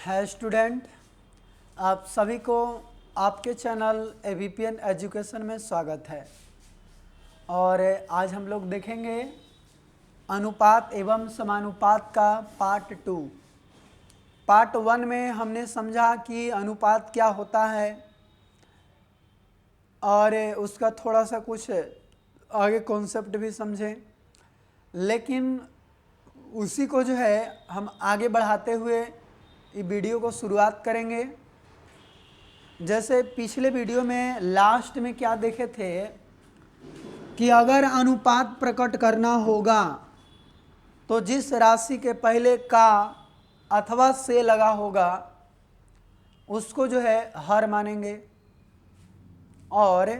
है स्टूडेंट, आप सभी को आपके चैनल एवीपीएन एजुकेशन में स्वागत है। और आज हम लोग देखेंगे अनुपात एवं समानुपात का पार्ट 2। पार्ट 1 में हमने समझा कि अनुपात क्या होता है और उसका थोड़ा सा कुछ आगे कॉन्सेप्ट भी समझे, लेकिन उसी को जो है हम आगे बढ़ाते हुए ये वीडियो को शुरुआत करेंगे। जैसे पिछले वीडियो में लास्ट में क्या देखे थे कि अगर अनुपात प्रकट करना होगा तो जिस राशि के पहले का अथवा से लगा होगा उसको जो है हर मानेंगे और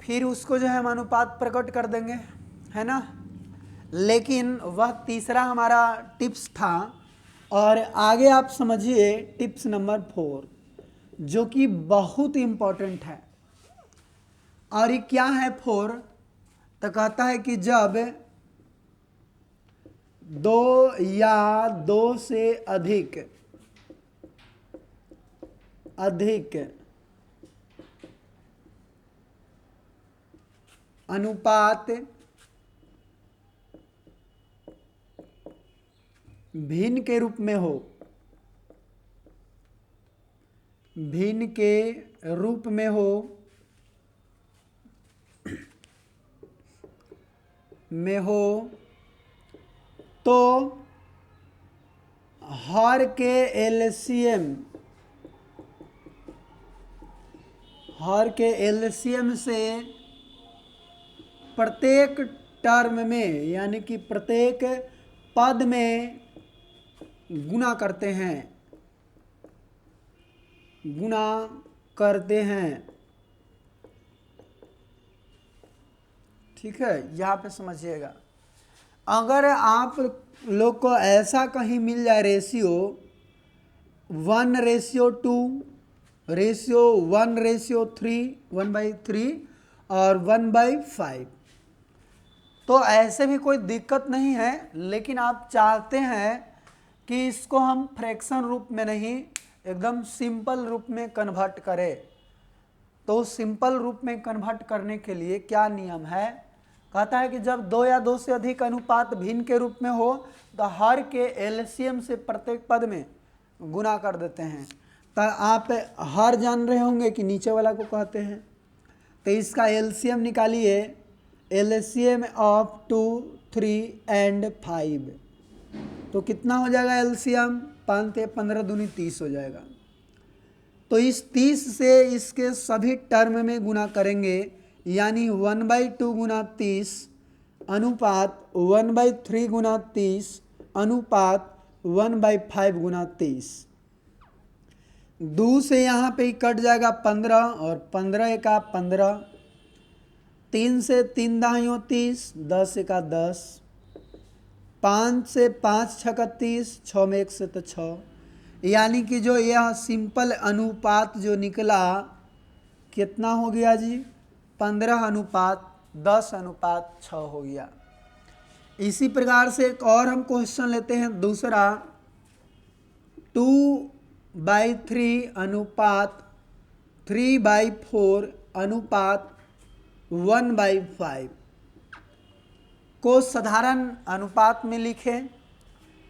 फिर उसको जो है हम अनुपात प्रकट कर देंगे, है ना। लेकिन वह तीसरा हमारा टिप्स था और आगे आप समझिए टिप्स नंबर 4 जो कि बहुत इम्पोर्टेंट है। और ये क्या है 4? तो कहता है कि जब दो या दो से अधिक अनुपात भिन्न के रूप में हो, भिन्न के रूप में हो तो हर के एलसीएम से प्रत्येक टर्म में यानी कि प्रत्येक पद में गुणा करते हैं। ठीक है, यहाँ पे समझिएगा। अगर आप लोग को ऐसा कहीं मिल जाए रेशियो 1:2, रेशियो 1:3, 1/3 और 1/5, तो ऐसे भी कोई दिक्कत नहीं है। लेकिन आप चाहते हैं कि इसको हम फ्रैक्शन रूप में नहीं, एकदम सिंपल रूप में कन्वर्ट करें। तो सिंपल रूप में कन्वर्ट करने के लिए क्या नियम है? कहता है कि जब दो या दो से अधिक अनुपात भिन्न के रूप में हो तो हर के एलसीएम से प्रत्येक पद में गुणा कर देते हैं। तो आप हर जान रहे होंगे कि नीचे वाला को कहते हैं। तो इसका एलसीएम निकालिए, एलसीएम ऑफ 2, 3 एंड 5। तो कितना हो जाएगा एलसीएम? 5 × 15 = 30 हो जाएगा। तो इस 30 से इसके सभी टर्म में गुणा करेंगे, यानी 1/2 × 30 अनुपात 1/3 × 30 अनुपात 1/5 × 30। 2 से यहाँ पे कट जाएगा 15 और 15 × 15, 3 से 3 दाहियों 30, 10 × 10, 5 से 5 × 30, 6 में 1 से तो 6। यानी कि जो यह सिंपल अनुपात जो निकला कितना हो गया जी? 15:10:6 हो गया। इसी प्रकार से एक और हम क्वेश्चन लेते हैं दूसरा, 2/3 अनुपात 3/4 अनुपात 1/5 को साधारण अनुपात में लिखें। तो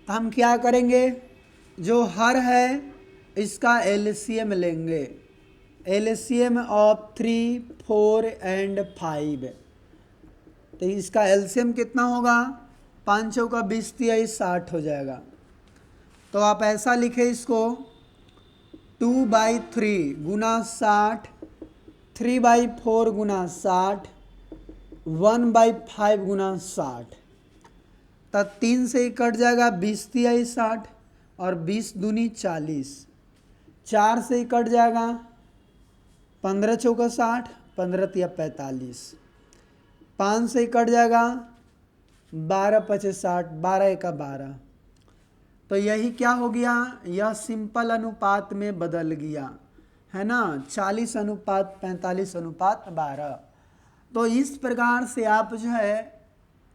हम क्या करेंगे? जो हर है इसका एलसीएम लेंगे, एलसीएम ऑफ 3, 4 एंड 5। तो इसका एलसीएम कितना होगा? 5 × 20 = 60 हो जाएगा। तो आप ऐसा लिखें इसको, 2/3 × 60, 3/4 × 60, 1/5 × 60। तब 3 से ही कट जाएगा, 20 × 60 और 20 दूनी 40। 4 से ही कट जाएगा, 15 × 4 = 60, 15 × 3 = 45। 5 से ही कट जाएगा, 12 × 5 = 60, 12 × 1 = 12। तो यही क्या हो गया? यह सिंपल अनुपात में बदल गया, है ना। 40:45:12। तो इस प्रकार से आप जो है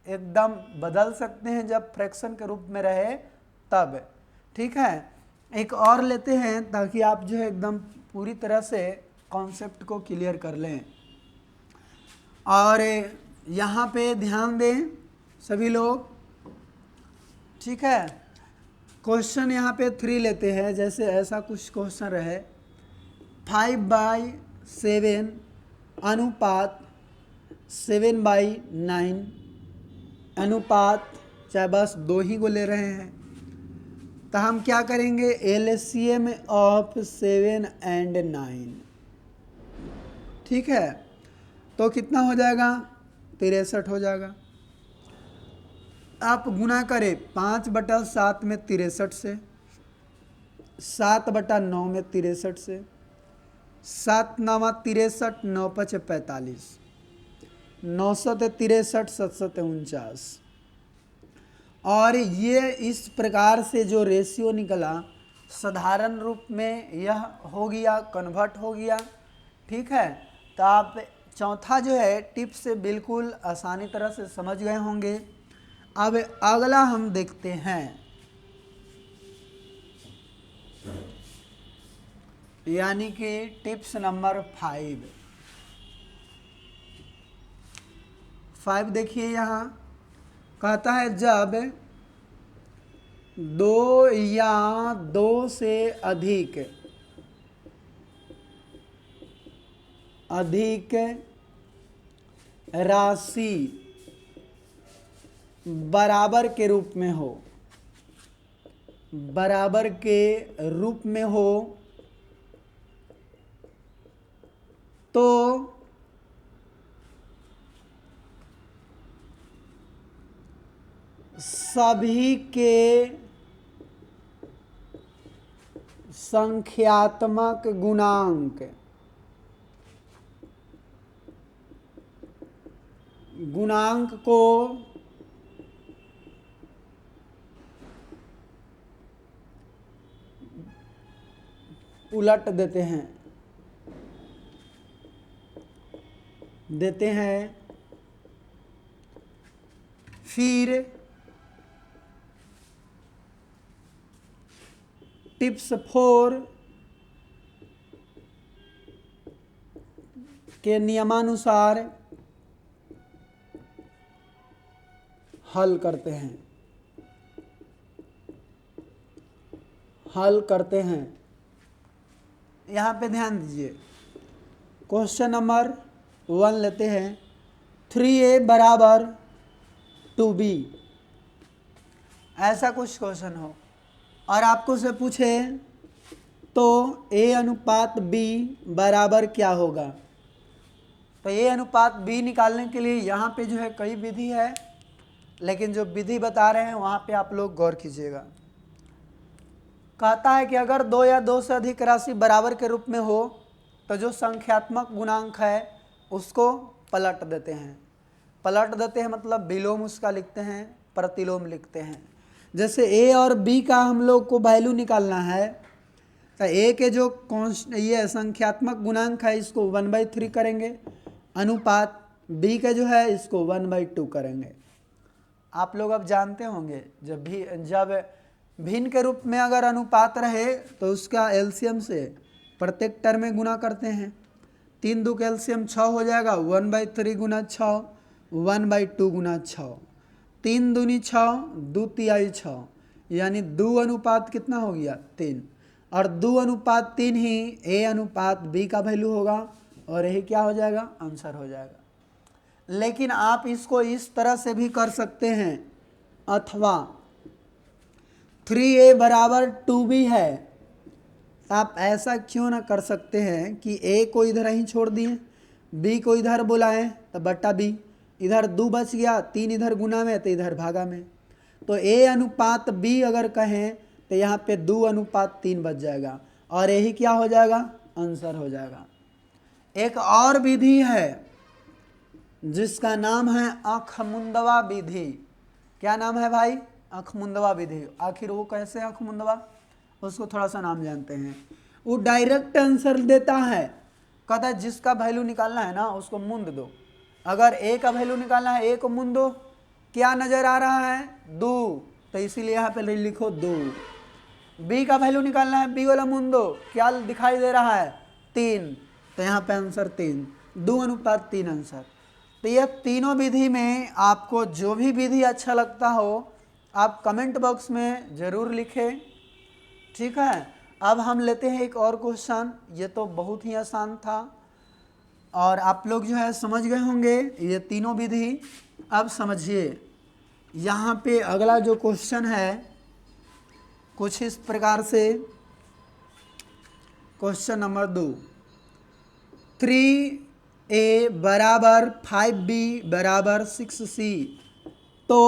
एकदम बदल सकते हैं जब फ्रैक्शन के रूप में रहे तब। ठीक है, एक और लेते हैं ताकि आप जो है एकदम पूरी तरह से कॉन्सेप्ट को क्लियर कर लें। और यहाँ पे ध्यान दें सभी लोग, ठीक है। क्वेश्चन यहाँ पे 3 लेते हैं, जैसे ऐसा कुछ क्वेश्चन रहे 5/7 अनुपात 7/9 अनुपात, चाहे बस 2 ही को ले रहे हैं, तो हम क्या करेंगे, एलसीएम ऑफ 7 और 9, ठीक है। तो कितना हो जाएगा, 63 हो जाएगा। आप गुना करें 5/7 में 63 से, 7/9 में 63 से, 7 9 63, 9 5 45, 963, 7 49। और ये इस प्रकार से जो रेशियो निकला साधारण रूप में यह हो गया, कन्वर्ट हो गया, ठीक है। तो आप चौथा जो है टिप से बिल्कुल आसानी तरह से समझ गए होंगे। अब अगला हम देखते हैं, यानी कि टिप्स नंबर 5 देखिए, यहाँ कहता है जब 2 या 2 से अधिक राशि बराबर के रूप में हो, बराबर के रूप में हो, तो सभी के संख्यात्मक गुणांक को उलट देते हैं। फिर टिप्स 4 के नियमानुसार हल करते हैं। यहाँ पे ध्यान दीजिए, क्वेश्चन नंबर 1 लेते हैं, 3a बराबर 2b, ऐसा कुछ क्वेश्चन हो और आपको से पूछे तो a अनुपात b बराबर क्या होगा। तो a अनुपात b निकालने के लिए यहाँ पे जो है कई विधि है, लेकिन जो विधि बता रहे हैं वहाँ पे आप लोग गौर कीजिएगा। कहता है कि अगर 2 या 2 से अधिक राशि बराबर के रूप में हो तो जो संख्यात्मक गुणांक है उसको पलट देते हैं। मतलब विलोम उसका लिखते हैं, प्रतिलोम लिखते हैं। जैसे a और b का हम लोग को वैल्यू निकालना है, तो a के जो ये संख्यात्मक गुणांक है इसको 1/3 करेंगे, अनुपात b का जो है इसको 1/2 करेंगे। आप लोग अब जानते होंगे जब भिन्न के रूप में अगर अनुपात रहे तो उसका एलसीएम से प्रत्येक टर्म में गुना करते हैं। 3 2 का एलसीएम 6 हो जाएगा, 1/3 गुना 6, 1/2 गुना 6, 3 दूनी 6, 2 तिहाई 6, यानी 2 अनुपात कितना हो गया 3, और 2 अनुपात 3 ही a अनुपात b का वैल्यू होगा और यही क्या हो जाएगा, आंसर हो जाएगा। लेकिन आप इसको इस तरह से भी कर सकते हैं, अथवा 3a बराबर 2b है, आप ऐसा क्यों ना कर सकते हैं कि a को इधर ही छोड़ दिए, b को इधर बुलाएं तो बट्टा b, इधर 2 बच गया, 3 इधर गुना में तो इधर भागा में, तो a अनुपात b अगर कहें तो यहाँ पे 2 अनुपात 3 बच जाएगा और यही क्या हो जाएगा, आंसर हो जाएगा। एक और विधि है जिसका नाम है अखमुंदवा विधि। क्या नाम है भाई, अखमुंदवा विधि। आखिर वो कैसे अखमुंदवा, उसको थोड़ा सा नाम जानते हैं। वो डायरेक्ट आंसर देता है, कहता है जिसका वैल्यू निकालना है ना उसको मुंद दो। अगर a का वैल्यू निकालना है a को मुंद दो, क्या नजर आ रहा है 2, तो इसीलिए यहाँ पे लिखो 2। बी का वैल्यू निकालना है, बी वाला मुंडो क्या दिखाई दे रहा है 3, तो यहाँ पे आंसर 3, 2:3 आंसर। तो ये तीनों विधि में आपको जो भी विधि अच्छा लगता हो आप कमेंट बॉक्स में ज़रूर लिखें, ठीक है। अब हम लेते हैं एक और क्वेश्चन, ये तो बहुत ही आसान था और आप लोग जो है समझ गए होंगे ये तीनों विधि। अब समझिए यहाँ पे अगला जो क्वेश्चन है कुछ इस प्रकार से, क्वेश्चन नंबर 2, 3a बराबर 5b बराबर 6c, तो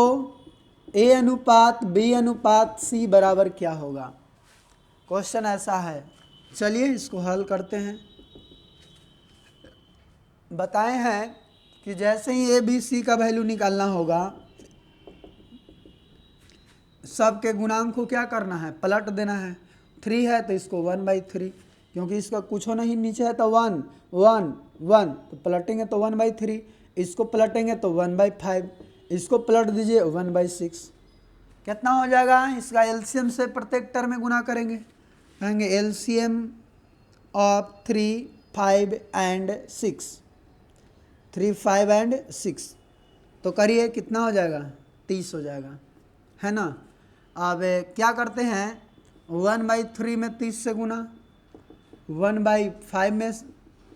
a अनुपात b अनुपात c बराबर क्या होगा। क्वेश्चन ऐसा है, चलिए इसको हल करते हैं। बताए हैं कि जैसे ही ए बी सी का वैल्यू निकालना होगा सबके गुणांक को क्या करना है, पलट देना है। 3 है तो इसको 1/3, क्योंकि इसका कुछ नहीं नीचे है तो 1 1 1, तो पलटेंगे तो 1/3, इसको पलटेंगे तो 1/5, इसको पलट दीजिए 1/6। कितना हो जाएगा, इसका एलसीएम से प्रत्येक टर्म में गुना करेंगे, कहेंगे एलसीएम ऑफ 3, 5 एंड 6, 3, 5 एंड 6, तो करिए कितना हो जाएगा 30 हो जाएगा, है ना। अब क्या करते हैं 1/3 में 30 से गुना, 1/5 में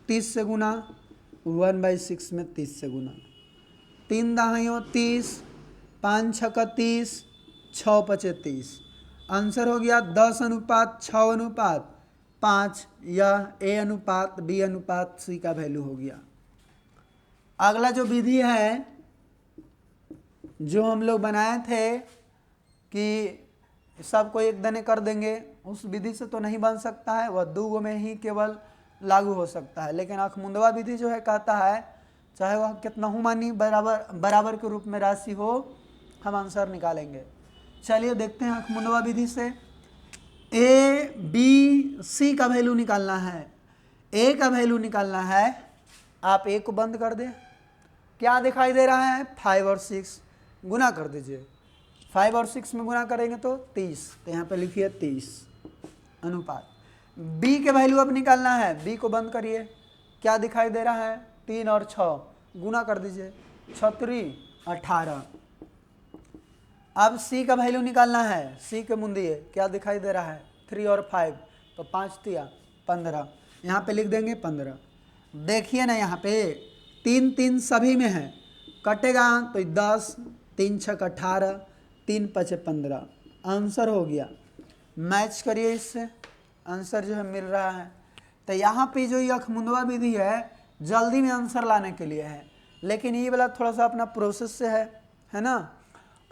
30 से गुना, 1/6 में 30 से गुना, 3 दहाइयों 30, 5 छक्का 30, 6 पचे 30, आंसर हो गया 10:6:5, यह ए अनुपात बी अनुपात सी का वैल्यू हो गया। अगला जो विधि है जो हम लोग बनाए थे कि सबको एक दने कर देंगे, उस विधि से तो नहीं बन सकता है, वह 2 में ही केवल लागू हो सकता है। लेकिन आँखमुंदवा विधि जो है कहता है चाहे वह कितना ही मानी बराबर के रूप में राशि हो हम आंसर निकालेंगे। चलिए देखते हैं आँखमुंदवा विधि से। ए बी सी का वैल्यू निकालना है, ए का वैल्यू निकालना है, आप ए को बंद कर दें, क्या दिखाई दे रहा है 5 और 6, गुना कर दीजिए, 5 और 6 में गुना करेंगे तो 30, तो यहाँ पे लिखिए 30 अनुपात। बी के वैल्यू अब निकालना है, बी को बंद करिए, क्या दिखाई दे रहा है 3 और 6, गुना कर दीजिए 6×3 18। अब सी का वैल्यू निकालना है, सी के मुंदिए क्या दिखाई दे रहा है 3 और 5, तो 5×3 15, यहाँ पे लिख देंगे 15। देखिए ना यहाँ पे 3 3 सभी में है, कटेगा तो 10, 3 6 18, 3 5 15, आंसर हो गया। मैच करिए इससे, आंसर जो है मिल रहा है। तो यहाँ पे जो ये आँखमुंदवा विधि है जल्दी में आंसर लाने के लिए है, लेकिन ये वाला थोड़ा सा अपना प्रोसेस से है ना।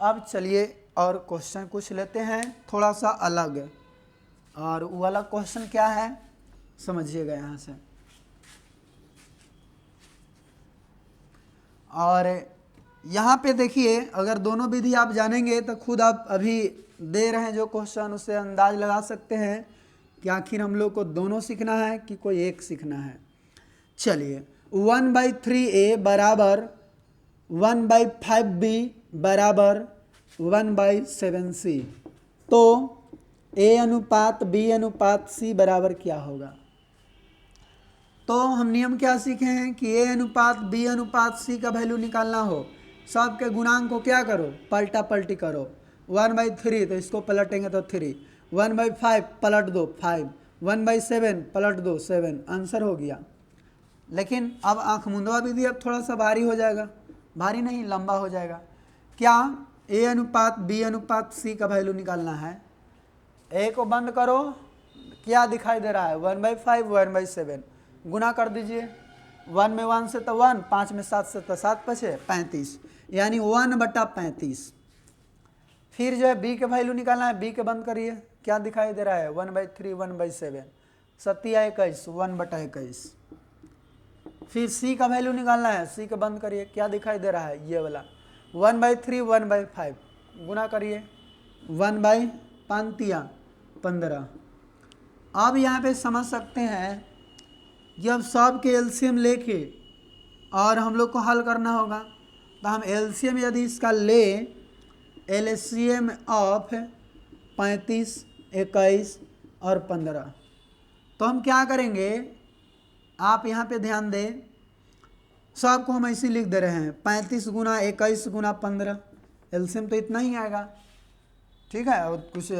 अब चलिए और क्वेश्चन कुछ लेते हैं थोड़ा सा अलग, और वो वाला क्वेश्चन क्या है समझिएगा यहाँ से। और यहाँ पे देखिए अगर दोनों विधि आप जानेंगे तो खुद आप अभी दे रहे हैं जो क्वेश्चन उससे अंदाज लगा सकते हैं कि आखिर हम लोग को दोनों सीखना है कि कोई एक सीखना है। चलिए 1/3a बराबर 1/5b बराबर 1/7c, तो a अनुपात b अनुपात c बराबर क्या होगा। तो हम नियम क्या सीखे हैं कि a अनुपात b अनुपात c का वैल्यू निकालना हो, सबके गुणांक को क्या करो पलटा पलटी करो, 1/3 तो इसको पलटेंगे तो 3, 1/5 पलट दो 5, 1/7 पलट दो 7, आंसर हो गया। लेकिन अब आँखमुंदवा विधि अब थोड़ा सा भारी हो जाएगा, भारी नहीं लंबा हो जाएगा। क्या a अनुपात b अनुपात c का वैल्यू निकालना है, a को बंद करो, क्या दिखाई दे रहा है 1/5 1/7, गुना कर दीजिए, 1 में 1 से तो 1, 5 में 7 से तो 7 पचे 35, यानी 1/35। फिर जो है b के वैल्यू निकालना है, b के बंद करिए, क्या दिखाई दे रहा है 1/3 1/7, 7×21 1/21। फिर c का वैल्यू निकालना है, c के बंद करिए, क्या दिखाई दे रहा है ये वाला 1/3 1/5, गुना करिए 1/5 15। अब यहाँ पे समझ सकते हैं कि अब सब के एलसीएम लेके और हम लोग को हल करना होगा, तो हम एलसीएम यदि इसका ले, एलसीएम ऑफ 35 21 और 15। तो हम क्या करेंगे, आप यहाँ पे ध्यान दें, सबको हम ऐसे लिख दे रहे हैं 35 गुना 21 गुना 15, एलसीएम तो इतना ही आएगा, ठीक है। और कुछ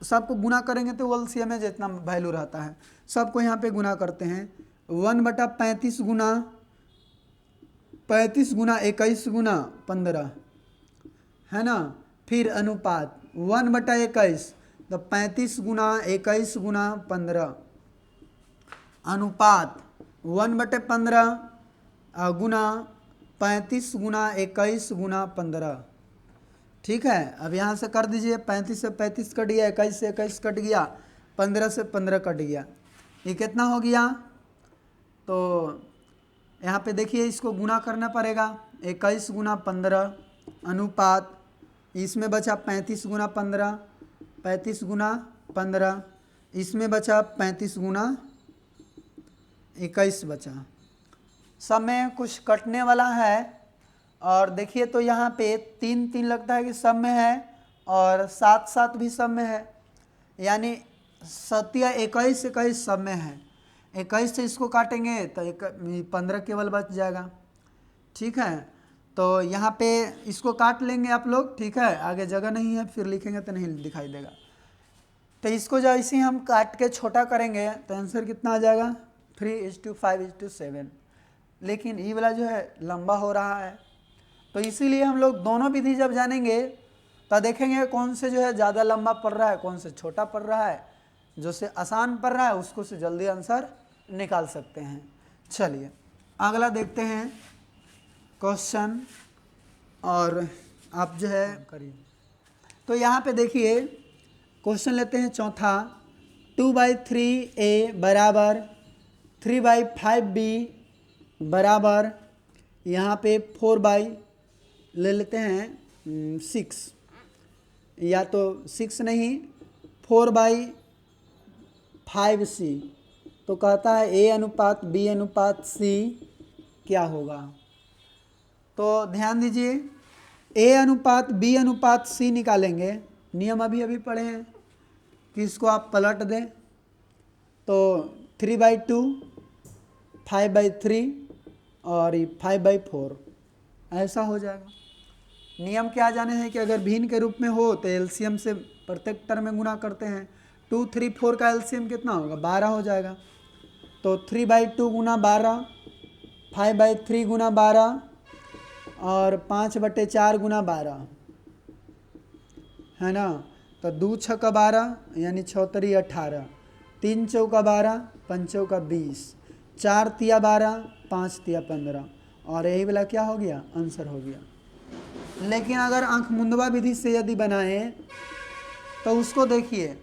सबको गुना करेंगे तो एलसीएम में जितना वैल्यू रहता है सबको यहाँ पे गुना करते हैं। 1/35 गुना 21 गुना 15 है ना, फिर अनुपात 1/21, तो 35 गुना 21 गुना 15 अनुपात 1/15 गुना 35 गुना 21 गुना 15, ठीक है। अब यहाँ से कर दीजिए, 35 से 35 कट गया, 21 से 21 कट गया, 15 से 15 कट गया, ये कितना हो गया। तो यहाँ पे देखिए इसको गुना करना पड़ेगा, 21 गुना 15 अनुपात, इसमें बचा 35 गुना 15, 35 गुना 15, इसमें बचा 35 गुना 21 बचा, सब में कुछ कटने वाला है। और देखिए तो यहाँ पे 3 3 लगता है कि सब में है, और 7 7 भी सब में है, यानी 7 या 21 21 सब में है। 21 से इसको काटेंगे तो 15 केवल बच जाएगा, ठीक है। तो यहाँ पे इसको काट लेंगे आप लोग, ठीक है, आगे जगह नहीं है फिर लिखेंगे तो नहीं दिखाई देगा। तो इसको जैसे ही हम काट के छोटा करेंगे तो आंसर कितना आ जाएगा, 3:5:7। लेकिन ये वाला जो है लंबा हो रहा है, तो इसीलिए हम लोग दोनों विधि जब जानेंगे तो देखेंगे कौन से जो है ज़्यादा लंबा पड़ रहा है, कौन से छोटा पड़ रहा है, जो से आसान पड़ रहा है उसको से जल्दी आंसर निकाल सकते हैं। चलिए अगला देखते हैं क्वेश्चन, और आप जो है करिए। तो यहाँ पे देखिए क्वेश्चन लेते हैं चौथा, 2/3a बराबर 3/5b बराबर, यहाँ पे 4 ले लेते हैं 6, या तो 6 नहीं 4/5c, तो कहता है a अनुपात b अनुपात c क्या होगा। तो ध्यान दीजिए, a अनुपात b अनुपात c निकालेंगे, नियम अभी अभी पढ़े हैं कि इसको आप पलट दें, तो 3/2 5/3 और 5/4 ऐसा हो जाएगा। नियम क्या जाने हैं कि अगर भिन्न के रूप में हो तो एलसीएम से प्रत्येक टर्म में गुना करते हैं। 2 3 4 का एलसीएम कितना होगा, 12 हो जाएगा। तो 3/2 गुना 12, 5/3 गुना 12 और 5/4 गुना 12 है ना। तो 2 6 12 यानी 6 3 18, 3 चौका 12, 5 चौका 20, 4 तिया 12, 5 तिया 15, और यही वाला क्या हो गया, आंसर हो गया। लेकिन अगर अंक मुंदवा विधि से यदि बनाएं तो उसको देखिए,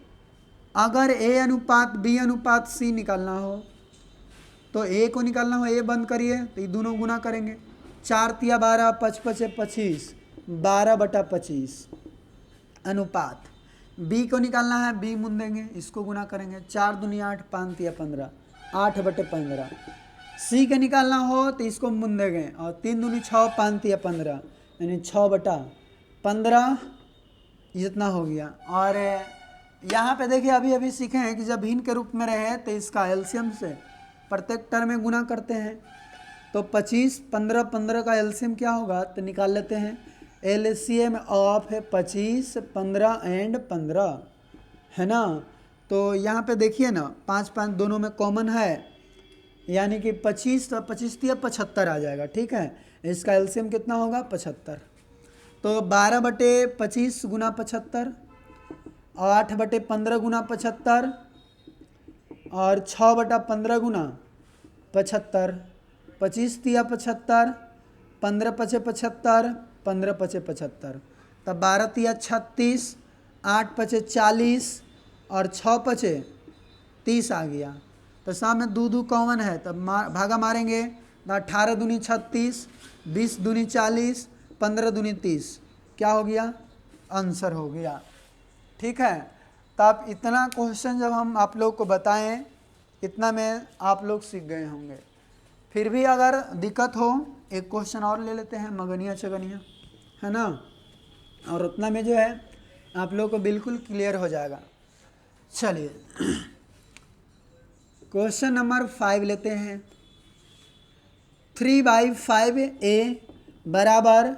अगर a अनुपात b अनुपात c निकालना हो तो a को निकालना हो, a बंद करिए तो ये दोनों गुना करेंगे, 4 तिया 12, 5 5 25, 12/25 अनुपात, b को निकालना है, b मुंदेंगे, इसको गुना करेंगे, 4 दूनी 8, 5 तिया 15, 8/15। c के निकालना हो तो इसको मुंदेंगे, और 3 दूनी 6, 5 तिया 15 यानी 6/15 इतना हो गया। और यहाँ पे देखिए अभी अभी सीखे हैं कि जब भिन्न के रूप में रहे तो इसका एलसीएम से प्रत्येक टर्म में गुना करते हैं। तो 25 15 15 का एलसीएम क्या होगा तो निकाल लेते हैं। एलसीएम ऑफ 25 15 एंड 15 है ना। तो यहाँ पे देखिए ना 5 5 दोनों में कॉमन है, यानी कि 25 तो 25 या 75 आ जाएगा, ठीक है। इसका एलसीएम कितना होगा 75। तो 12/25 गुना 75, 8/15 गुना 75 और 6/15 गुना 75, 25 तिया 75, 15 पचे 75, 15 पचे 75, तब 12 तिया 36, 8 पचे 40 और 6 पचे 30 आ गया। तो सामने 2 2 कॉमन है, तब भागा मारेंगे, 18 दूनी 36, 20 दूनी 40, 15 दूनी 30, क्या हो गया आंसर हो गया, ठीक है। तब इतना क्वेश्चन जब हम आप लोग को बताएं, इतना में आप लोग सीख गए होंगे। फिर भी अगर दिक्कत हो एक क्वेश्चन और ले लेते हैं, मगनिया चगनिया है ना, और उतना में जो है आप लोग को बिल्कुल क्लियर हो जाएगा। चलिए क्वेश्चन नंबर 5 लेते हैं। 3/5 A बराबर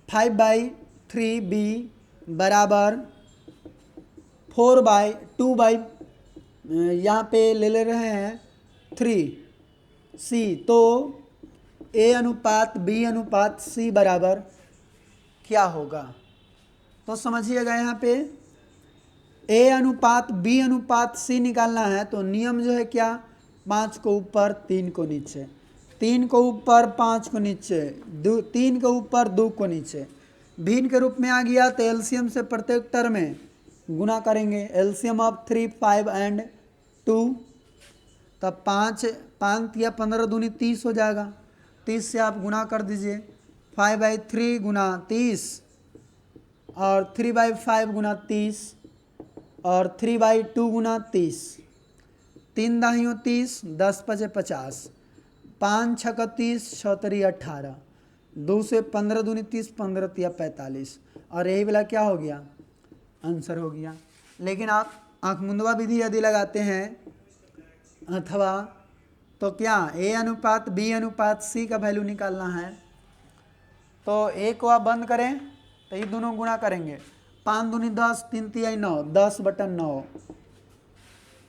5/3 B बराबर 4/2 यहाँ पे ले रहे हैं 3C। तो A अनुपात B अनुपात C बराबर क्या होगा? तो समझिएगा यहाँ पे A अनुपात B अनुपात C निकालना है तो नियम जो है क्या, 5 को ऊपर 3 को नीचे, 3 को ऊपर 5 को नीचे, 3 को ऊपर 2 को नीचे, भिन्न के रूप में आ गया तो एलसीएम से प्रत्येक टर्म में गुना करेंगे। एलसीएम ऑफ 3, 5 एंड 2, तब 5 या 15 दूनी 30 हो जाएगा। 30 से आप गुना कर दीजिए। 5/3 गुना 30 और 3/5 गुना 30 और 3/2 गुना 30, 3 दाहियों 30, 10 पचे 50, 5 छक्का 30, 6 3 18, 2 से 15 दूनी 30, 15 तिया 45, और यही वाला क्या हो गया, आंसर हो गया। लेकिन आप आँख मुंदवा विधि यदि लगाते हैं अथवा तो क्या ए अनुपात बी अनुपात सी का वैल्यू निकालना है तो ए को आप बंद करें तो ये दोनों गुणा करेंगे। 5 दूनी 10, 3 तिया 9, 10/9।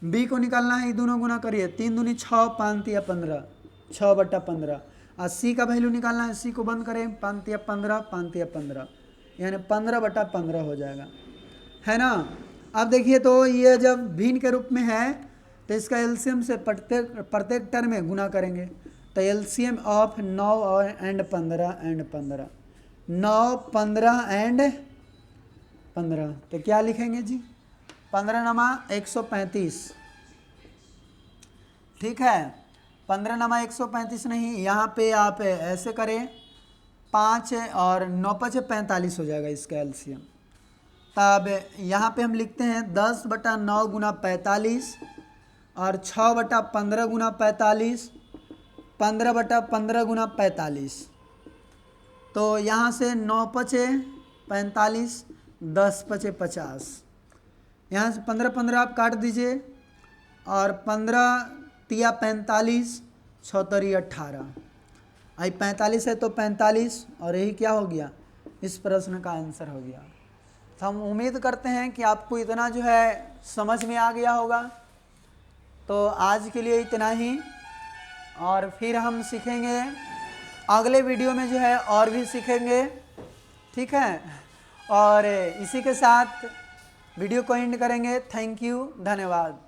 बी को निकालना है, ये दोनों गुना करिए। 3 दूनी 6, 5 तिया 15, 6/15। और सी का वैल्यू निकालना है, सी को बंद करें, 5 तिया 15, 5 तिया 15, यानी 15/15 हो जाएगा, है ना। अब देखिए तो ये जब भिन्न के रूप में है तो इसका एलसीएम से प्रत्येक टर्म में गुना करेंगे। तो LCM of 9 and 15 and 15, 9, 15 and 15, तो क्या लिखेंगे जी, 15 नमा 135, ठीक है। 15 नमा 135 नहीं, यहाँ पे आप ऐसे करें, 5 और 9 5 45 हो जाएगा इसका एलसीएम। तब यहाँ पे हम लिखते हैं 10/9 गुना 45 और 6/15 गुना 45, 15/15 गुना 45। तो यहाँ से 9 पचे 45, 10 पचे 50, यहाँ से 15 आप काट दीजिए और 15 तिया 45, 6 3 18, आई 45 है तो 45, और यही क्या हो गया, इस प्रश्न का आंसर हो गया। तो हम उम्मीद करते हैं कि आपको इतना जो है समझ में आ गया होगा। तो आज के लिए इतना ही, और फिर हम सीखेंगे अगले वीडियो में जो है और भी सीखेंगे, ठीक है। और इसी के साथ वीडियो को एंड करेंगे। थैंक यू, धन्यवाद।